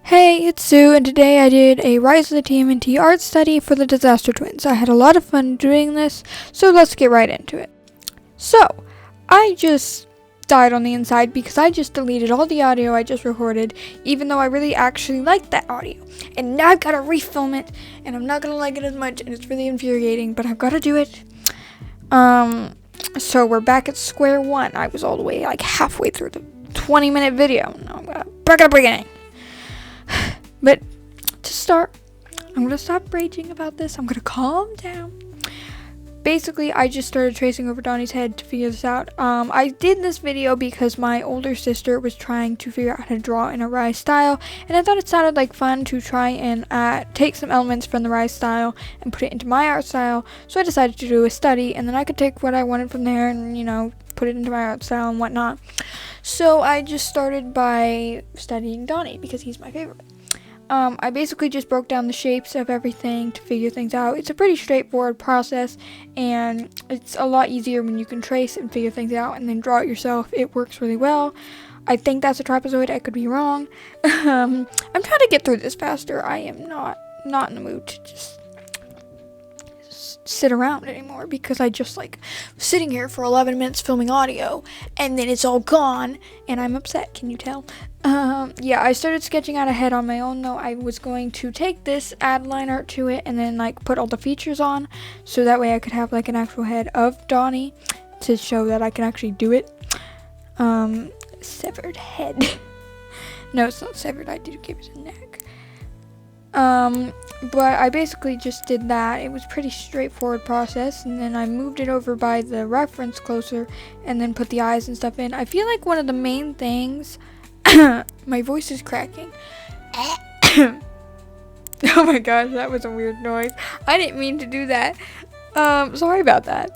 Hey, it's Sue, and today I did a Rise of the TMNT art study for the Disaster Twins. I had a lot of fun doing this, so let's get right into it. So, I just died on the inside because I just deleted all the audio I just recorded, even though I really actually liked that audio. And now I've got to refilm it, and I'm not going to like it as much, and it's really infuriating, but I've got to do it. So we're back at square one. I was all the way, halfway through the 20-minute video. Now I'm going to back at the beginning. But to start, I'm going to stop raging about this. I'm going to calm down. Basically, I just started tracing over Donnie's head to figure this out. I did this video because my older sister was trying to figure out how to draw in a Rise style. And I thought it sounded like fun to try and take some elements from the Rise style and put it into my art style. So I decided to do a study, and then I could take what I wanted from there and, put it into my art style and whatnot. So I just started by studying Donnie because he's my favorite. I basically just broke down the shapes of everything to figure things out. It's a pretty straightforward process, and it's a lot easier when you can trace and figure things out and then draw it yourself. It works really well. I think that's a trapezoid. I could be wrong. I'm trying to get through this faster. I am not in the mood to just sit around anymore because I just sitting here for 11 minutes filming audio and then it's all gone and I'm upset. Can you tell? Yeah, I started sketching out a head on my own though. I was going to take this, add line art to it, and then put all the features on so that way I could have an actual head of Donnie to show that I can actually do it. Severed head. No, it's not severed. I did give it a neck. But I basically just did that. It was a pretty straightforward process, and then I moved it over by the reference closer and then put the eyes and stuff in. I feel like one of the main things my voice is cracking. Oh my gosh, that was a weird noise. I didn't mean to do that. Sorry about that.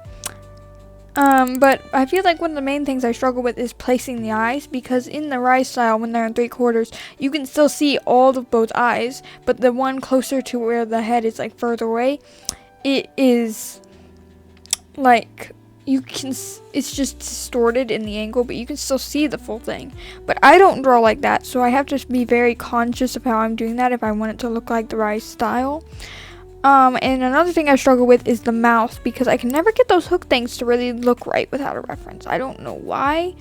But I feel like one of the main things I struggle with is placing the eyes, because in the Rise style, when they're in 3/4, you can still see all of both eyes, but the one closer to where the head is further away, it is it's just distorted in the angle, but you can still see the full thing. But I don't draw like that, so I have to be very conscious of how I'm doing that if I want it to look like the Rise style. And another thing I struggle with is the mouth, because I can never get those hook things to really look right without a reference. I don't know why,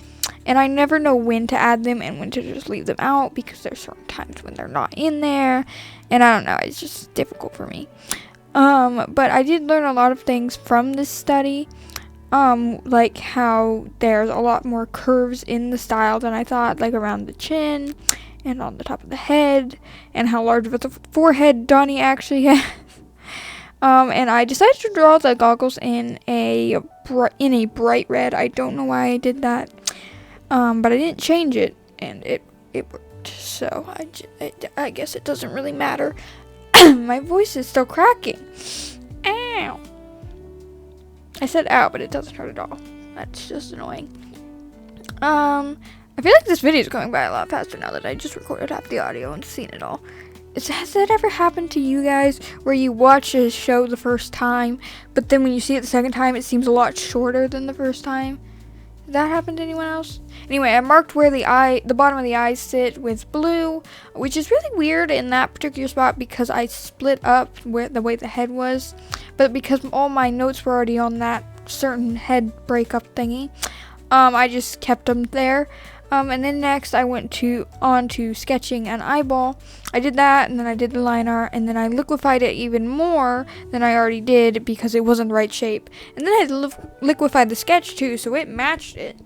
and I never know when to add them and when to just leave them out, because there's certain times when they're not in there, and I don't know, it's just difficult for me. But I did learn a lot of things from this study, like how there's a lot more curves in the style than I thought, around the chin and on the top of the head, and how large of a forehead Donnie actually has. And I decided to draw the goggles in a bright red. I don't know why I did that, but I didn't change it, and it worked. So I guess it doesn't really matter. My voice is still cracking. Ow! I said ow, but it doesn't hurt at all. That's just annoying. I feel like this video is going by a lot faster now that I just recorded half the audio and seen it all. Has that ever happened to you guys, where you watch a show the first time, but then when you see it the second time, it seems a lot shorter than the first time? Did that happen to anyone else? Anyway, I marked where the bottom of the eyes sit with blue, which is really weird in that particular spot because I split up the way the head was, but because all my notes were already on that certain head breakup thingy, I just kept them there. And then next I went on to sketching an eyeball. I did that, and then I did the line art, and then I liquefied it even more than I already did because it wasn't the right shape. And then I liquefied the sketch too, so it matched it.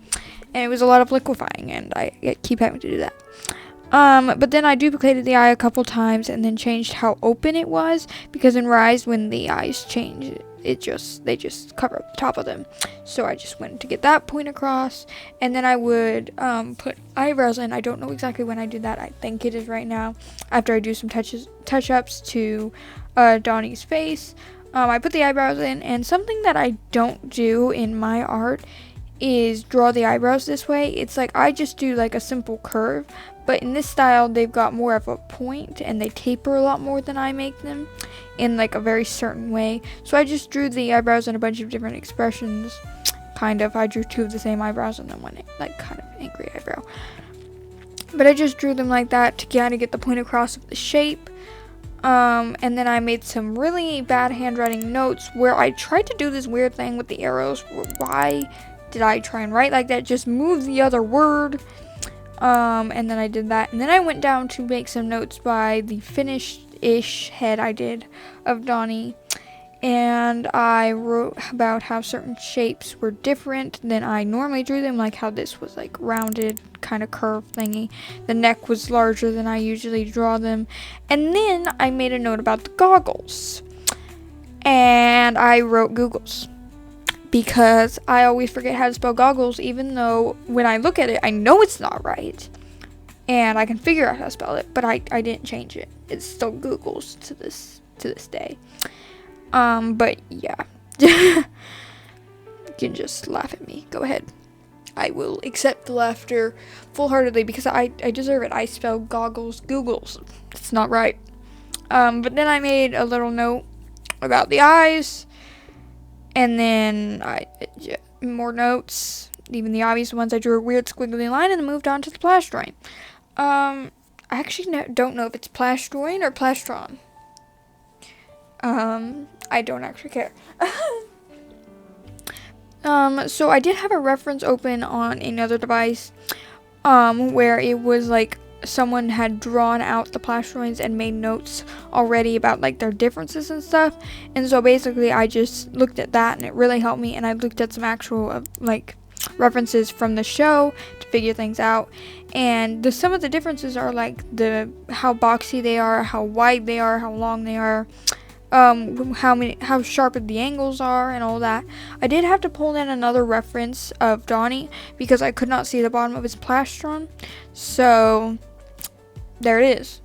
And it was a lot of liquefying, and I keep having to do that. But then I duplicated the eye a couple times and then changed how open it was, because in Rise, when the eyes change, they just cover up the top of them. So I just went to get that point across, and then I would put eyebrows in. I don't know exactly when I did that. I think it is right now, after I do some touch-ups to Donnie's face. I put the eyebrows in, and something that I don't do in my art is draw the eyebrows this way. It's I just do a simple curve, but in this style they've got more of a point and they taper a lot more than I make them in a very certain way. So I just drew the eyebrows in a bunch of different expressions. I drew two of the same eyebrows and then one kind of angry eyebrow. But I just drew them like that to kind of get the point across of the shape. And then I made some really bad handwriting notes where I tried to do this weird thing with the arrows. Why did I try and write like that? Just move the other word. And then I did that. And then I went down to make some notes by the finished-ish head I did of Donnie. And I wrote about how certain shapes were different than I normally drew them, like how this was like rounded, kind of curved thingy. The neck was larger than I usually draw them. And then I made a note about the goggles. And I wrote Googles. Because I always forget how to spell goggles, even though when I look at it, I know it's not right. And I can figure out how to spell it, but I didn't change it. It's still Googles to this day. But yeah. You can just laugh at me. Go ahead. I will accept the laughter full-heartedly because I deserve it. I spell goggles Googles. It's not right. But then I made a little note about the eyes. And then more notes, even the obvious ones. I drew a weird squiggly line and then moved on to the plastron. I actually don't know if it's plastron or plastron. I don't actually care. So I did have a reference open on another device, where it was like someone had drawn out the plastroids and made notes already about like their differences and stuff. And so basically I just looked at that and it really helped me, and I looked at some actual like references from the show to figure things out. And some of the differences are like how boxy they are, how wide they are, how long they are, how sharp the angles are, and all that. I did have to pull in another reference of Donnie because I could not see the bottom of his plastron. So there it is.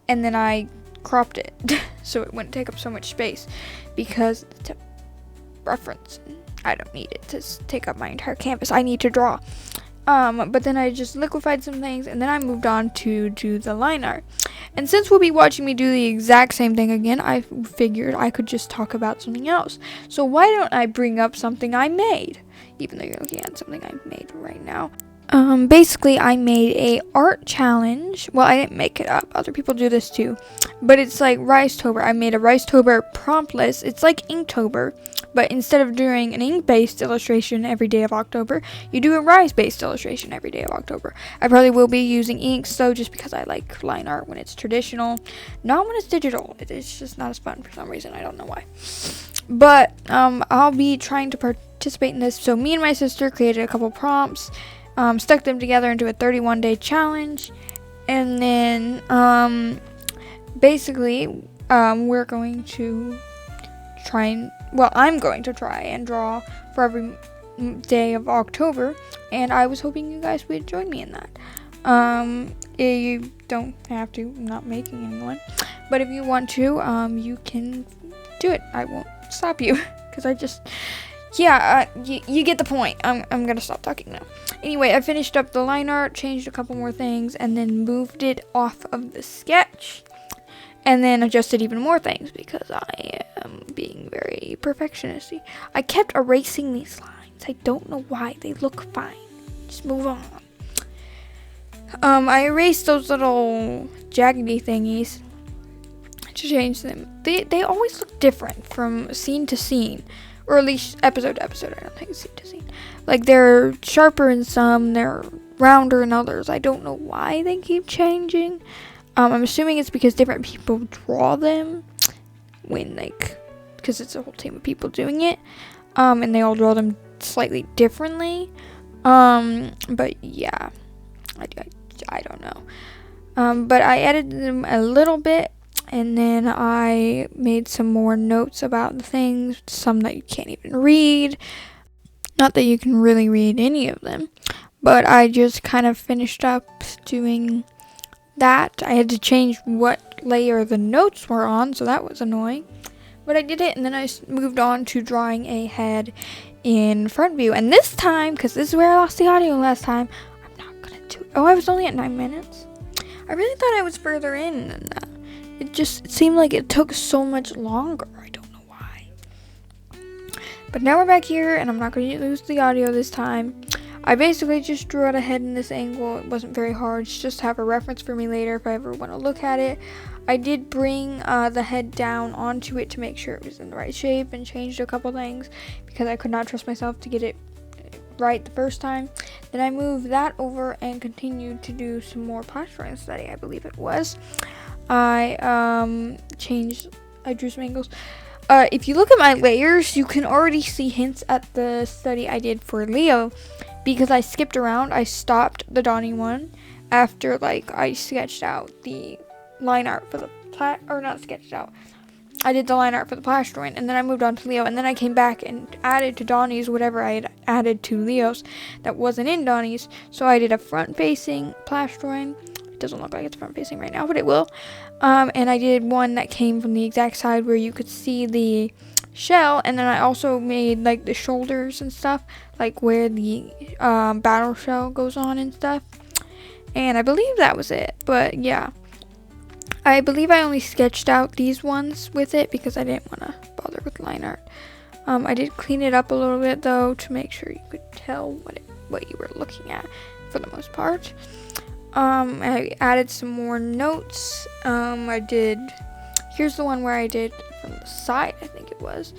And then I cropped it so it wouldn't take up so much space because it's a reference. I don't need it to take up my entire canvas. I need to draw. But then I just liquefied some things, and then I moved on to do the line art. And since we'll be watching me do the exact same thing again, I figured I could just talk about something else. So why don't I bring up something I made, even though you're looking at something I made right now. Basically, I made a art challenge. Well, I didn't make it up. Other people do this too. But it's like Ricetober. I made a Ricetober promptless. It's like Inktober. But instead of doing an ink-based illustration every day of October, you do a rice-based illustration every day of October. I probably will be using inks, though, just because I like line art when it's traditional. Not when it's digital. It's just not as fun for some reason. I don't know why. But I'll be trying to participate in this. So me and my sister created a couple prompts. Stuck them together into a 31-day challenge, and then basically we're going to I'm going to try and draw for every day of October, and I was hoping you guys would join me in that. You don't have to. I'm not making anyone, but if you want to, you can do it. I won't stop you because you get the point. I'm gonna stop talking now. Anyway, I finished up the line art, changed a couple more things, and then moved it off of the sketch. And then adjusted even more things because I am being very perfectionisty. I kept erasing these lines. I don't know why. They look fine. Just move on. I erased those little jaggedy thingies to change them. They always look different from scene to scene. Or at least episode to episode. I don't think it's scene to scene. Like, they're sharper in some, they're rounder in others. I don't know why they keep changing. I'm assuming it's because different people draw them because it's a whole team of people doing it. And they all draw them slightly differently. But yeah, I don't know. But I edited them a little bit. And then I made some more notes about the things, some that you can't even read. Not that you can really read any of them, but I just kind of finished up doing that. I had to change what layer the notes were on, so that was annoying. But I did it, and then I moved on to drawing a head in front view. And this time, because this is where I lost the audio last time, I'm not going to do it. Oh, I was only at 9 minutes. I really thought I was further in than that. It seemed like it took so much longer. I don't know why. But now we're back here, and I'm not going to lose the audio this time. I basically just drew out a head in this angle. It wasn't very hard. It's just to have a reference for me later if I ever want to look at it. I did bring the head down onto it to make sure it was in the right shape, and changed a couple things because I could not trust myself to get it right the first time. Then I moved that over and continued to do some more plastering study, I believe it was. I drew some angles. If you look at my layers, you can already see hints at the study I did for Leo, because I skipped around. I stopped the Donnie one after I sketched out the line art for the I did the line art for the plastering, and then I moved on to Leo, and then I came back and added to Donnie's whatever I had added to Leo's that wasn't in Donnie's. So I did a front-facing plastering. It doesn't look like it's front-facing right now, but it will. And I did one that came from the exact side where you could see the shell, and then I also made the shoulders and stuff, where the battle shell goes on and stuff. And I believe that was it, but yeah. I believe I only sketched out these ones with it because I didn't want to bother with line art. I did clean it up a little bit though to make sure you could tell what you were looking at for the most part. I added some more notes. Here's the one where I did from the side, I think it was.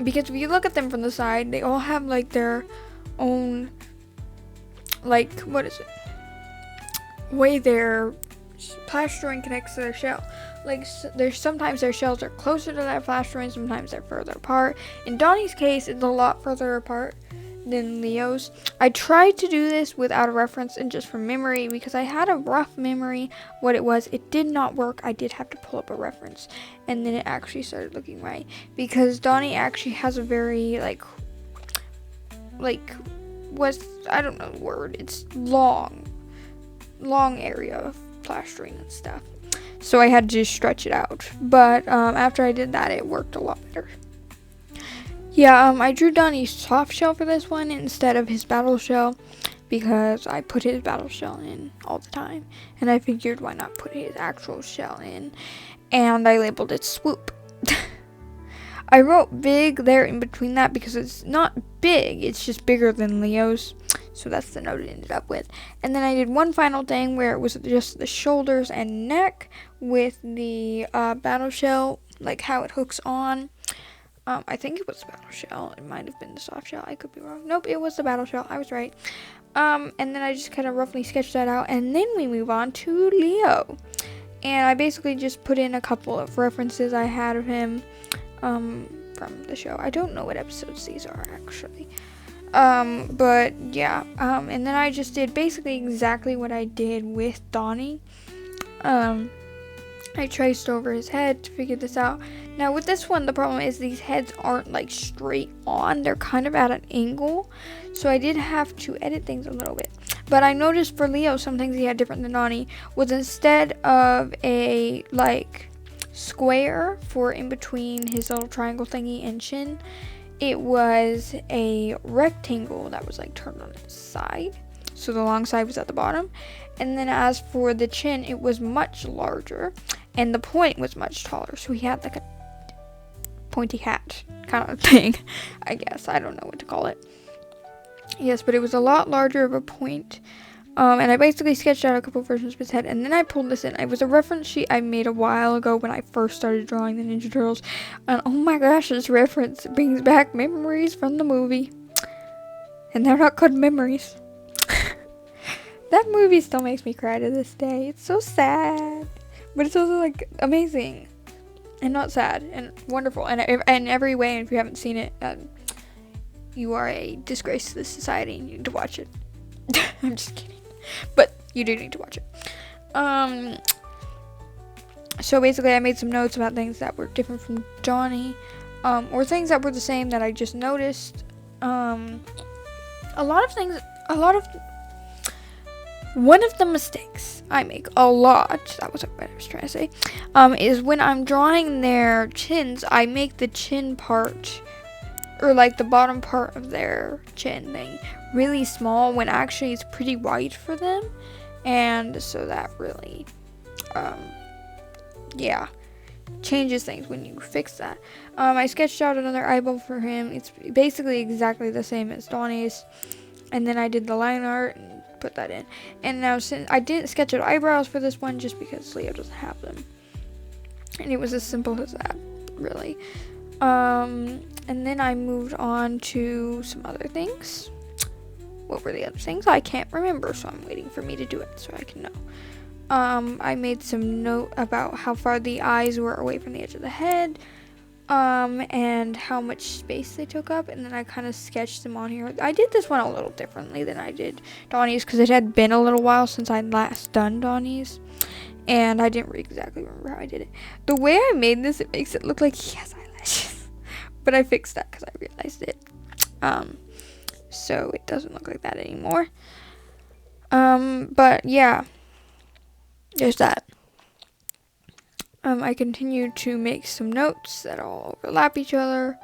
Because if you look at them from the side, they all have their own, way their plastering connects to their shell. There's sometimes their shells are closer to that plastering, sometimes they're further apart. In Donnie's case, it's a lot further apart than Leo's. I tried to do this without a reference and just from memory because I had a rough memory what it was. It did not work. I did have to pull up a reference, and then it actually started looking right, because Donnie actually has a very I don't know the word. It's long area of plastering and stuff, so I had to just stretch it out. But after I did that, it worked a lot better. Yeah, I drew Donnie's soft shell for this one instead of his battle shell because I put his battle shell in all the time, and I figured why not put his actual shell in, and I labeled it Swoop. I wrote big there in between that because it's not big, it's just bigger than Leo's. So that's the note it ended up with. And then I did one final thing where it was just the shoulders and neck with the battle shell, how it hooks on. I think it was the battle shell. It might have been the soft shell. I could be wrong. Nope, it was the battle shell. I was right. And then I just kind of roughly sketched that out. And then we move on to Leo. And I basically just put in a couple of references I had of him from the show. I don't know what episodes these are, actually. But yeah, and then I just did basically exactly what I did with Donnie. I traced over his head to figure this out. Now with this one, the problem is these heads aren't straight on, they're kind of at an angle, so I did have to edit things a little bit. But I noticed for Leo, some things he had different than Donnie was instead of a square for in between his little triangle thingy and chin, it was a rectangle that was turned on its side, so the long side was at the bottom. And then as for the chin, it was much larger and the point was much taller, so he had a pointy hat kind of thing, I guess. I don't know what to call it. Yes, but it was a lot larger of a point. And I basically sketched out a couple versions of his head, and then I pulled this in. It was a reference sheet I made a while ago when I first started drawing the Ninja Turtles, and oh my gosh, this reference brings back memories from the movie. And they're not good memories. That movie still makes me cry to this day. It's so sad, but it's also amazing, and not sad, and wonderful, and in every way. And if you haven't seen it, you are a disgrace to this society, and you need to watch it. I'm just kidding. But you do need to watch it. So basically I made some notes about things that were different from Donnie, or things that were the same that I just noticed. One of the mistakes I make a lot, that was what I was trying to say, is when I'm drawing their chins, I make the chin part, or the bottom part of their chin thing, really small when actually it's pretty wide for them. And so that really changes things when you fix that. I sketched out another eyeball for him. It's basically exactly the same as Donnie's. and then I did the line art and put that in. And now, since I didn't sketch out eyebrows for this one just because Leo doesn't have them, and it was as simple as that, really. And then I moved on to some other things. What were the other things? I can't remember, so I'm waiting for me to do it so I can know. I made some note about how far the eyes were away from the edge of the head, and how much space they took up, and then I kind of sketched them on here. I did this one a little differently than I did Donnie's because it had been a little while since I'd last done Donnie's, and I didn't exactly remember how I did it. The way I made this, it makes it look like he has eyelashes, but I fixed that because I realized it. So it doesn't look like that anymore. But yeah, there's that. I continued to make some notes that all overlap each other,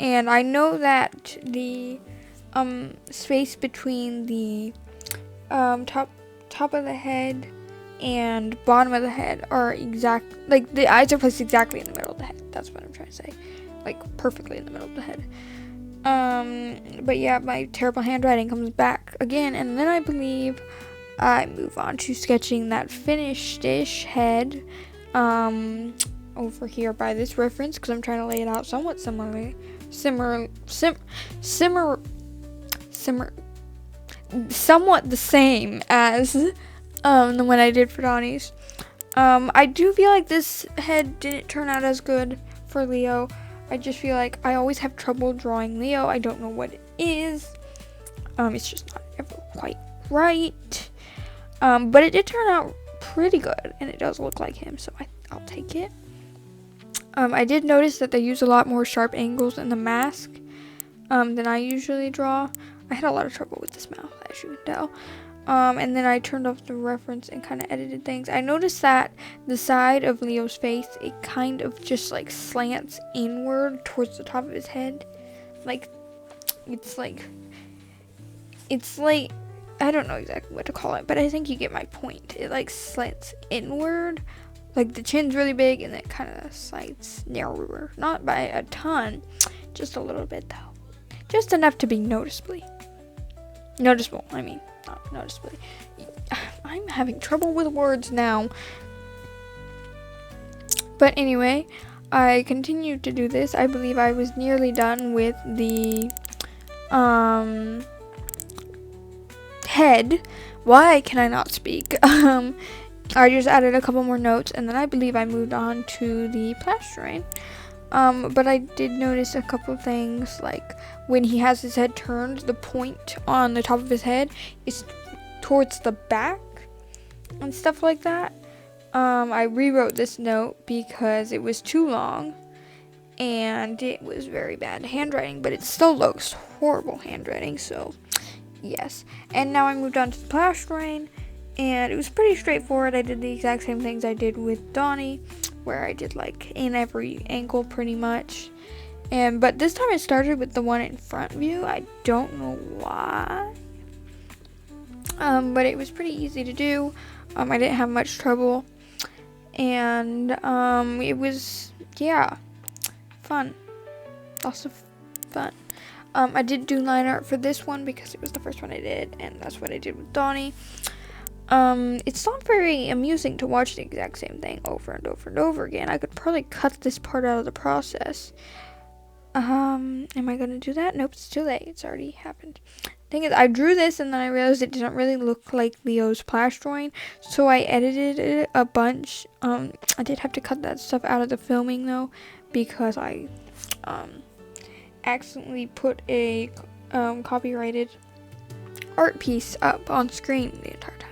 and I know that the space between the top of the head and bottom of the head are exact, like the eyes are placed exactly in the middle of the head. That's what I'm trying to say, like perfectly in the middle of the head. But yeah, my terrible handwriting comes back again, and then I believe I move on to sketching that finished-ish head over here by this reference, because I'm trying to lay it out somewhat similarly, somewhat the same as the one I did for Donnie's. I do feel like this head didn't turn out as good for Leo. I just feel like I always have trouble drawing Leo. I don't know what it is. It's just not ever quite right. But it did turn out pretty good, and it does look like him, so I'll take it. I did notice that they use a lot more sharp angles in the mask than I usually draw. I had a lot of trouble with this mouth, as you can tell. And then I turned off the reference and kind of edited things. I noticed that the side of Leo's face, it kind of just like slants inward towards the top of his head. It's like, I don't know exactly what to call it, but I think you get my point. It like slants inward, like the chin's really big, and it kind of slides narrower. Not by a ton, just a little bit though. Just enough to be noticeable, I mean. Not noticeably. I'm having trouble with words now. But anyway, I continued to do this. I believe I was nearly done with the head. Why can I not speak? I just added a couple more notes, and then I believe I moved on to the plastering. But I did notice a couple things, like when he has his head turned, the point on the top of his head is towards the back and stuff like that. I rewrote this note because it was too long and it was very bad handwriting, but it still looks horrible handwriting, so yes. And now I moved on to the plastering, and it was pretty straightforward. I did the exact same things I did with Donnie, where I did like in every angle pretty much. But this time I started with the one in front view. I don't know why. But it was pretty easy to do. I didn't have much trouble. And it was, yeah, fun. Lots of fun. I did do line art for this one because it was the first one I did, and that's what I did with Donnie. It's not very amusing to watch the exact same thing over and over and over again. I could probably cut this part out of the process. Am I gonna do that? Nope, it's too late. It's already happened. Thing is, I drew this and then I realized it didn't really look like Leo's plastering, so I edited it a bunch. I did have to cut that stuff out of the filming though, because I accidentally put a copyrighted art piece up on screen the entire time,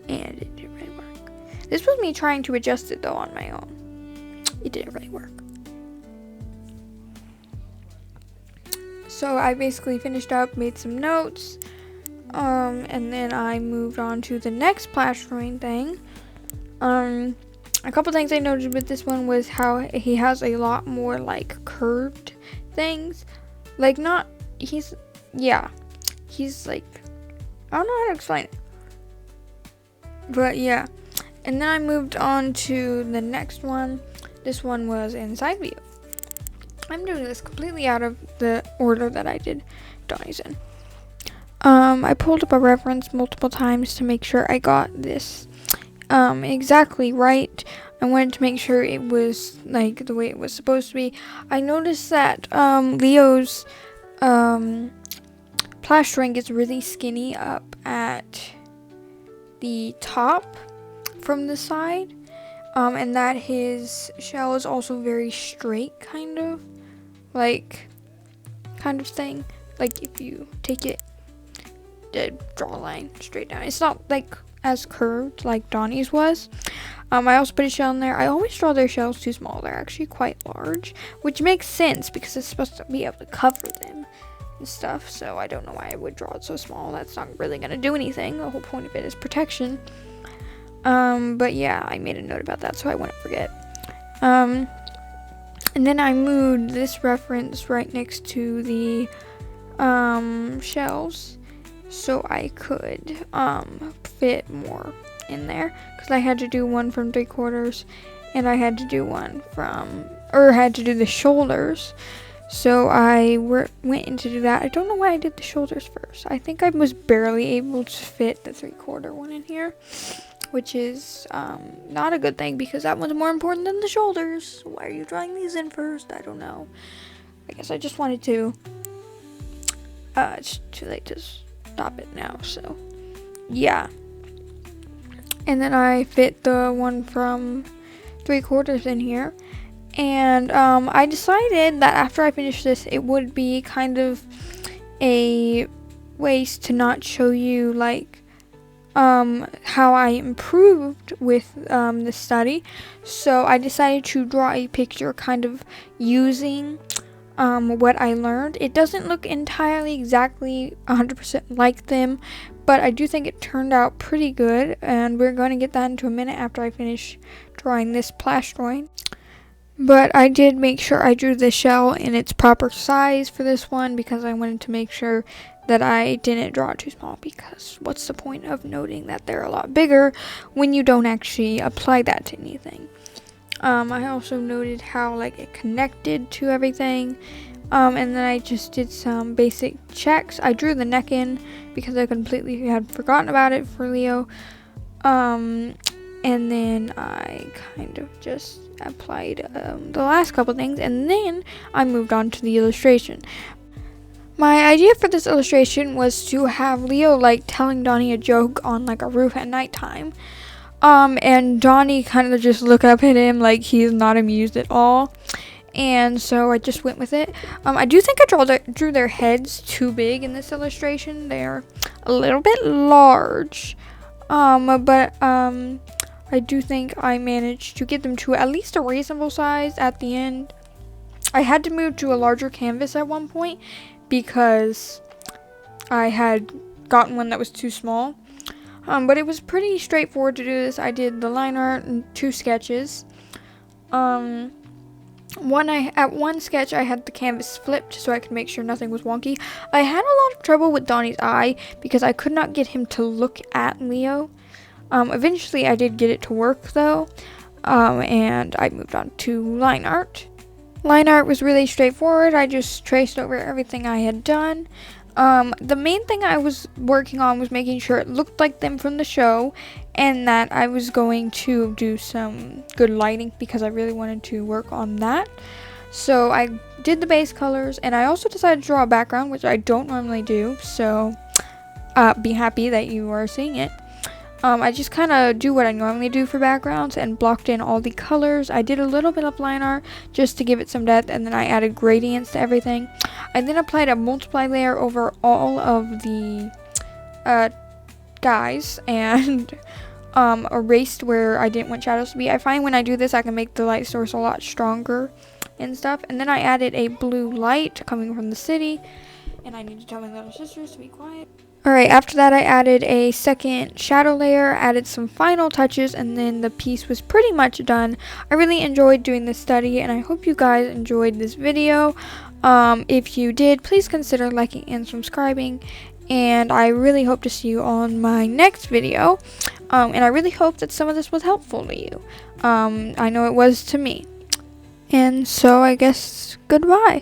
and it didn't really work. This was me trying to adjust it though on my own. It didn't really work. So I basically finished up, made some notes, and then I moved on to the next plastering thing. A couple things I noted with this one was how he has a lot more like curved things. Like he's like, I don't know how to explain it. But yeah. And then I moved on to the next one. This one was in side view. I'm doing this completely out of the order that I did Donnie's in. I pulled up a reference multiple times to make sure I got this exactly right. I wanted to make sure it was like the way it was supposed to be. I noticed that Leo's plastering gets really skinny up at the top from the side, and that his shell is also very straight, kind of thing. Like if you take it, draw a line straight down. It's not like as curved like Donnie's was. I also put a shell in there. I always draw their shells too small. They're actually quite large, which makes sense because it's supposed to be able to cover them and stuff. So I don't know why I would draw it so small. That's not really gonna do anything. The whole point of it is protection. But yeah, I made a note about that so I wouldn't forget. And then I moved this reference right next to the shells so I could fit more in there, because I had to do one from 3/4 and I had to do one had to do the shoulders. So I went in to do that. I don't know why I did the shoulders first. I think I was barely able to fit the 3/4 one in here, which is not a good thing because that one's more important than the shoulders. Why are you drawing these in first? I don't know. I guess I just wanted to. It's too late to stop it now, so yeah. And then I fit the one from 3/4 in here. And I decided that after I finish this, it would be kind of a waste to not show you like how I improved with the study. So I decided to draw a picture kind of using what I learned. It doesn't look entirely exactly 100% like them, but I do think it turned out pretty good, and we're going to get that into a minute after I finish drawing this plastering. But I did make sure I drew the shell in its proper size for this one because I wanted to make sure that I didn't draw it too small, because what's the point of noting that they're a lot bigger when you don't actually apply that to anything. I also noted how like it connected to everything, and then I just did some basic checks. I drew the neck in because I completely had forgotten about it for Leo, and then I kind of just applied the last couple things, and then I moved on to the illustration. My idea for this illustration was to have Leo like telling Donnie a joke on like a roof at nighttime, and Donnie kind of just look up at him like he's not amused at all, and so I just went with it. I do think I drew their heads too big in this illustration. They're a little bit large, but I do think I managed to get them to at least a reasonable size at the end. I had to move to a larger canvas at one point because I had gotten one that was too small. But it was pretty straightforward to do this. I did the line art and 2 sketches. At one sketch I had the canvas flipped so I could make sure nothing was wonky. I had a lot of trouble with Donnie's eye because I could not get him to look at Leo. Eventually I did get it to work though, and I moved on to line art. Line art was really straightforward. I just traced over everything I had done. The main thing I was working on was making sure it looked like them from the show, and that I was going to do some good lighting because I really wanted to work on that. So I did the base colors, and I also decided to draw a background, which I don't normally do, so be happy that you are seeing it. I just kind of do what I normally do for backgrounds and blocked in all the colors. I did a little bit of line art just to give it some depth, and then I added gradients to everything. I then applied a multiply layer over all of the guys and erased where I didn't want shadows to be. I find when I do this I can make the light source a lot stronger and stuff. And then I added a blue light coming from the city, and I need to tell my little sisters to be quiet. Alright, after that I added a second shadow layer, added some final touches, and then the piece was pretty much done. I really enjoyed doing this study, and I hope you guys enjoyed this video. If you did, please consider liking and subscribing, and I really hope to see you on my next video. And I really hope that some of this was helpful to you. I know it was to me. And so I guess goodbye.